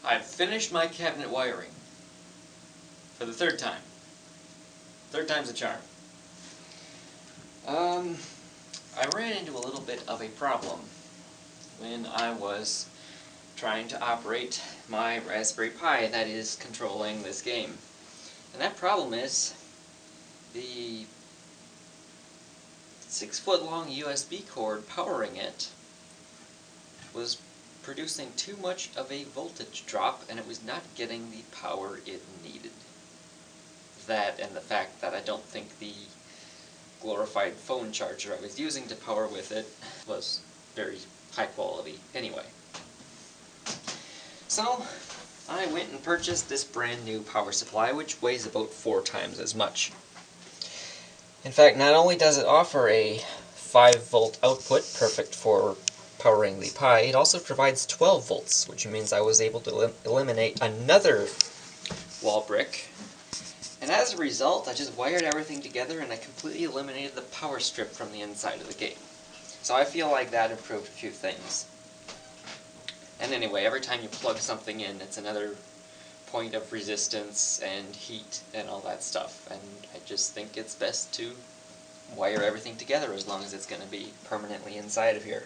I've finished my cabinet wiring. For the third time. Third time's a charm. I ran into a little bit of a problem when I was trying to operate my Raspberry Pi that is controlling this game. And that problem is the 6-foot-long USB cord powering it was producing too much of a voltage drop, and it was not getting the power it needed. That and the fact that I don't think the glorified phone charger I was using to power with it was very high quality anyway. So I went and purchased this brand new power supply, which weighs about 4 times as much. In fact, not only does it offer a 5-volt output, perfect for powering the Pi, it also provides 12 volts, which means I was able to eliminate another wall brick. And as a result, I just wired everything together and I completely eliminated the power strip from the inside of the game. So I feel like that improved a few things. And anyway, every time you plug something in, it's another point of resistance and heat and all that stuff. And I just think it's best to wire everything together as long as it's going to be permanently inside of here.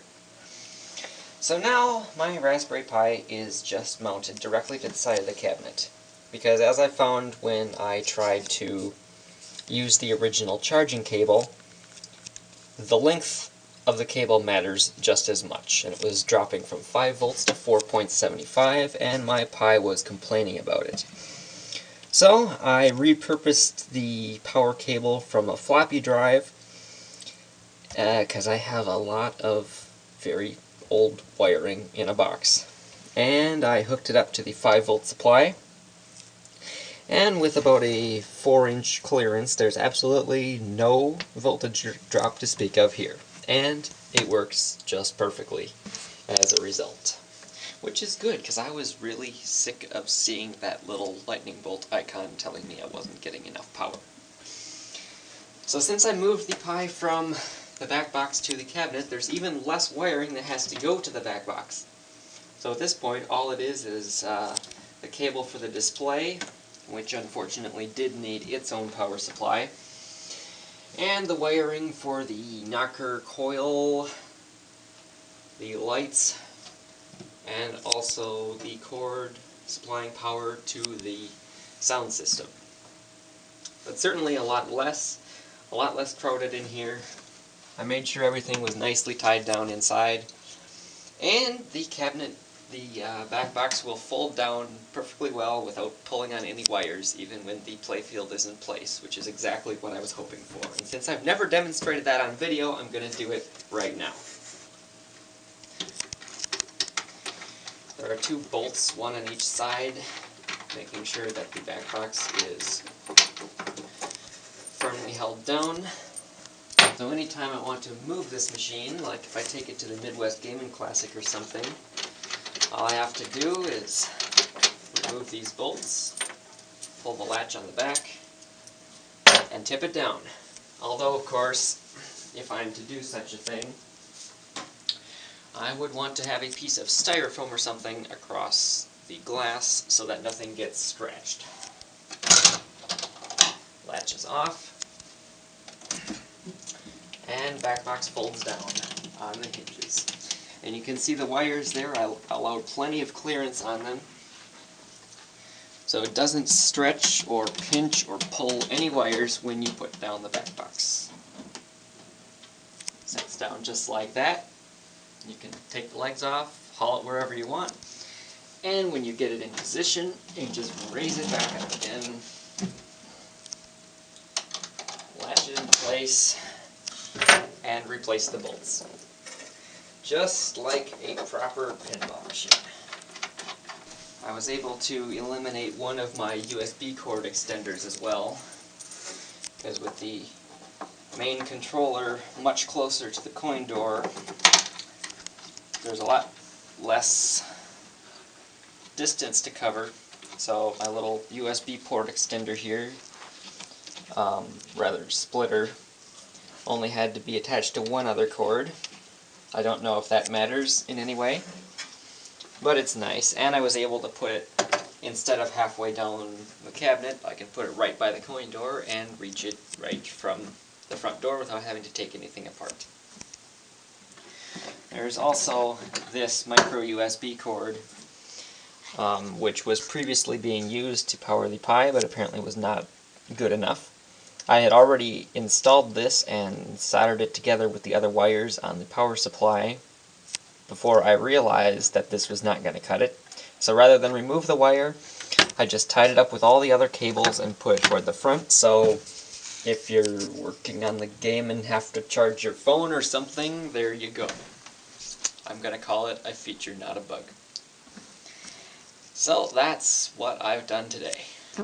So now my Raspberry Pi is just mounted directly to the side of the cabinet. Because as I found when I tried to use the original charging cable, the length of the cable matters just as much. And it was dropping from 5 volts to 4.75, and my Pi was complaining about it. So I repurposed the power cable from a floppy drive, because I have a lot of very old wiring in a box. And I hooked it up to the 5-volt supply. And with about a 4-inch clearance, there's absolutely no voltage drop to speak of here. And it works just perfectly as a result. Which is good, because I was really sick of seeing that little lightning bolt icon telling me I wasn't getting enough power. So since I moved the Pi from the back box to the cabinet, there's even less wiring that has to go to the back box. So at this point, all it is the cable for the display, which unfortunately did need its own power supply, and the wiring for the knocker coil, the lights, and also the cord supplying power to the sound system. But certainly a lot less crowded in here. I made sure everything was nicely tied down inside, and the cabinet, the back box will fold down perfectly well without pulling on any wires, even when the playfield is in place, which is exactly what I was hoping for. And since I've never demonstrated that on video, I'm going to do it right now. There are 2 bolts, one on each side, making sure that the back box is firmly held down. So anytime I want to move this machine, like if I take it to the Midwest Gaming Classic or something, all I have to do is remove these bolts, pull the latch on the back, and tip it down. Although, of course, if I'm to do such a thing, I would want to have a piece of styrofoam or something across the glass so that nothing gets scratched. Latch is off, and back box folds down on the hinges. And you can see the wires there. I allowed plenty of clearance on them, so it doesn't stretch or pinch or pull any wires when you put down the back box. Sets down just like that. You can take the legs off, haul it wherever you want, and when you get it in position, you just raise it back up again, latch it in place, and replace the bolts. Just like a proper pinball machine. I was able to eliminate one of my USB cord extenders as well, because with the main controller much closer to the coin door, there's a lot less distance to cover. So my little USB port extender here, rather splitter, only had to be attached to one other cord. I don't know if that matters in any way. but it's nice. And I was able to put it, instead of halfway down the cabinet, I can put it right by the coin door and reach it right from the front door without having to take anything apart. There's also this micro USB cord, which was previously being used to power the Pi, but apparently was not good enough. I had already installed this and soldered it together with the other wires on the power supply before I realized that this was not going to cut it. So rather than remove the wire, I just tied it up with all the other cables and put it toward the front, so if you're working on the game and have to charge your phone or something, there you go. I'm going to call it a feature, not a bug. So that's what I've done today.